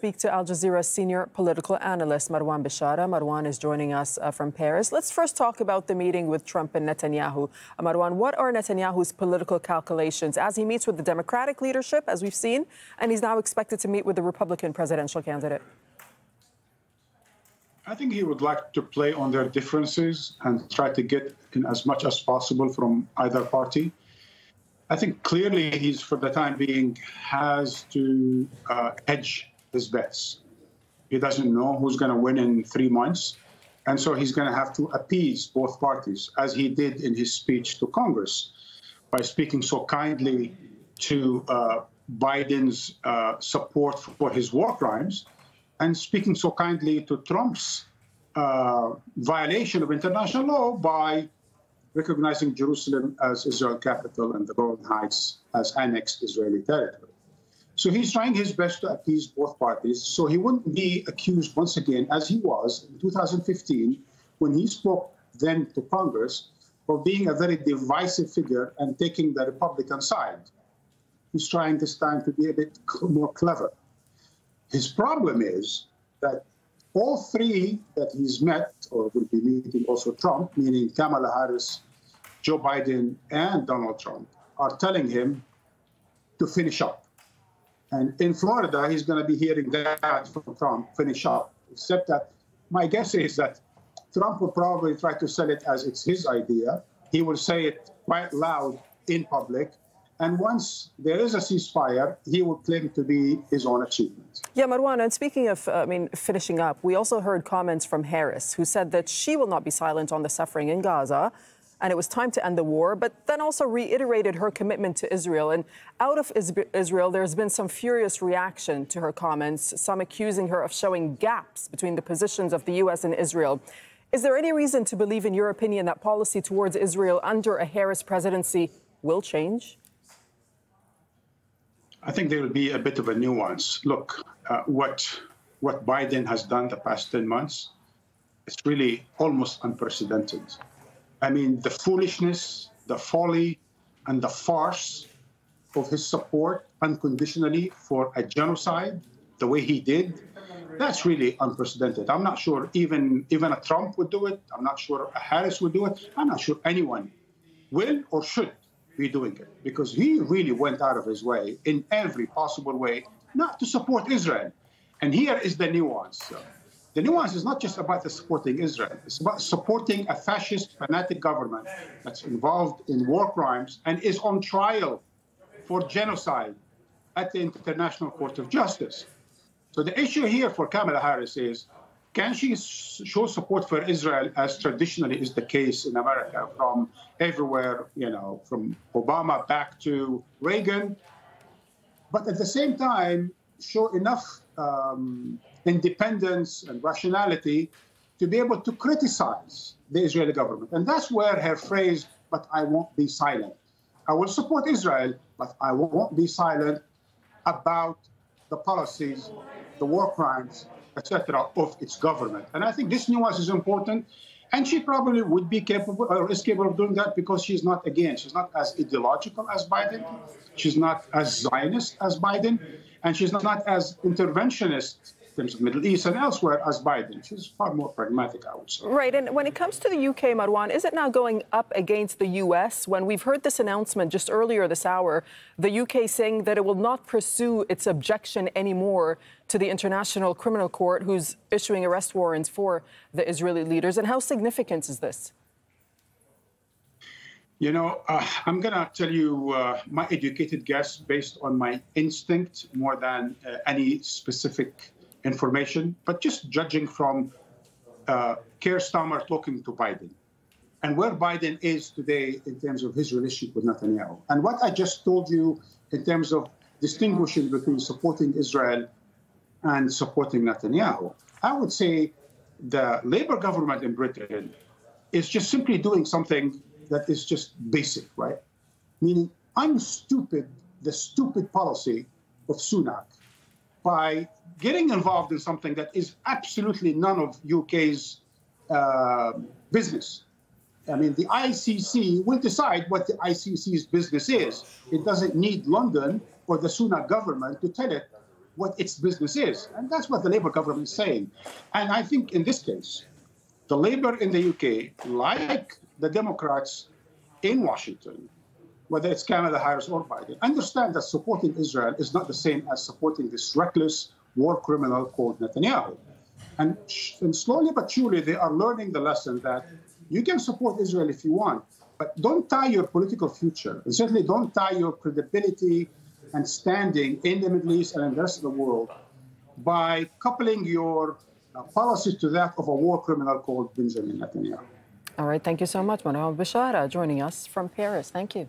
speak to Al Jazeera senior political analyst Marwan Bishara. Marwan is joining us from Paris. Let's first talk about the meeting with Trump and Netanyahu. Marwan, what are Netanyahu's political calculations as he meets with the Democratic leadership, as we've seen, and he's now expected to meet with the Republican presidential candidate? I think he would like to play on their differences and try to get in as much as possible from either party. I think clearly he's, for the time being, has to hedge his bets. He doesn't know who's going to win in 3 months. And so he's going to have to appease both parties, as he did in his speech to Congress, by speaking so kindly to Biden's support for his war crimes and speaking so kindly to Trump's violation of international law by recognizing Jerusalem as Israel capital and the Golan Heights as annexed Israeli territory. So he's trying his best to appease both parties so he wouldn't be accused once again, as he was in 2015, when he spoke then to Congress, of being a very divisive figure and taking the Republican side. He's trying this time to be a bit more clever. His problem is that all three that he's met, or will be meeting also Trump, meaning Kamala Harris, Joe Biden, and Donald Trump, are telling him to finish up. And in Florida, he's going to be hearing that from Trump, finish up. Except that my guess is that Trump will probably try to sell it as it's his idea. He will say it quite loud in public. And once there is a ceasefire, he will claim to be his own achievement. Yeah, Marwan, and speaking of, finishing up, we also heard comments from Harris, who said that she will not be silent on the suffering in Gaza, and it was time to end the war, but then also reiterated her commitment to Israel. And out of Israel, there's been some furious reaction to her comments, some accusing her of showing gaps between the positions of the U.S. and Israel. Is there any reason to believe, in your opinion, that policy towards Israel under a Harris presidency will change? I think there will be a bit of a nuance. Look, what Biden has done the past 10 months is really almost unprecedented. I mean, the foolishness, the folly, and the farce of his support unconditionally for a genocide, the way he did, that's really unprecedented. I'm not sure even a Trump would do it. I'm not sure a Harris would do it. I'm not sure anyone will or should be doing it, because he really went out of his way in every possible way not to support Israel. And here is the nuance. The nuance is not just about the supporting Israel. It's about supporting a fascist, fanatic government that's involved in war crimes and is on trial for genocide at the International Court of Justice. So the issue here for Kamala Harris is, can she show support for Israel, as traditionally is the case in America, from everywhere, from Obama back to Reagan, but at the same time show enough independence and rationality to be able to criticize the Israeli government? And that's where her phrase, "but I won't be silent." I will support Israel, but I won't be silent about the policies, the war crimes, etc., of its government. And I think this nuance is important. And she probably would be capable, or is capable of doing that, because she's not as ideological as Biden. She's not as Zionist as Biden. And she's not as interventionist in terms of Middle East and elsewhere as Biden. She's far more pragmatic, I would say. Right. And when it comes to the UK, Marwan, is it now going up against the US when we've heard this announcement just earlier this hour, the UK saying that it will not pursue its objection anymore to the International Criminal Court, who's issuing arrest warrants for the Israeli leaders? And how significant is this? I'm going to tell you my educated guess based on my instinct more than any specific information, but just judging from Keir Starmer talking to Biden and where Biden is today in terms of his relationship with Netanyahu. And what I just told you in terms of distinguishing between supporting Israel and supporting Netanyahu, I would say the Labour government in Britain is just simply doing something that is just basic, right? Meaning, unstupid the stupid policy of Sunak by getting involved in something that is absolutely none of UK's business. I mean, the ICC will decide what the ICC's business is. It doesn't need London or the Sunak government to tell it what its business is. And that's what the Labour government is saying. And I think in this case, the Labour in the UK, like the Democrats in Washington, whether it's Kamala Harris or Biden, understand that supporting Israel is not the same as supporting this reckless war criminal called Netanyahu. And slowly but surely, they are learning the lesson that you can support Israel if you want, but don't tie your political future, and certainly don't tie your credibility and standing in the Middle East and in the rest of the world by coupling your policy to that of a war criminal called Benjamin Netanyahu. All right, thank you so much, Marwan Bishara, joining us from Paris. Thank you.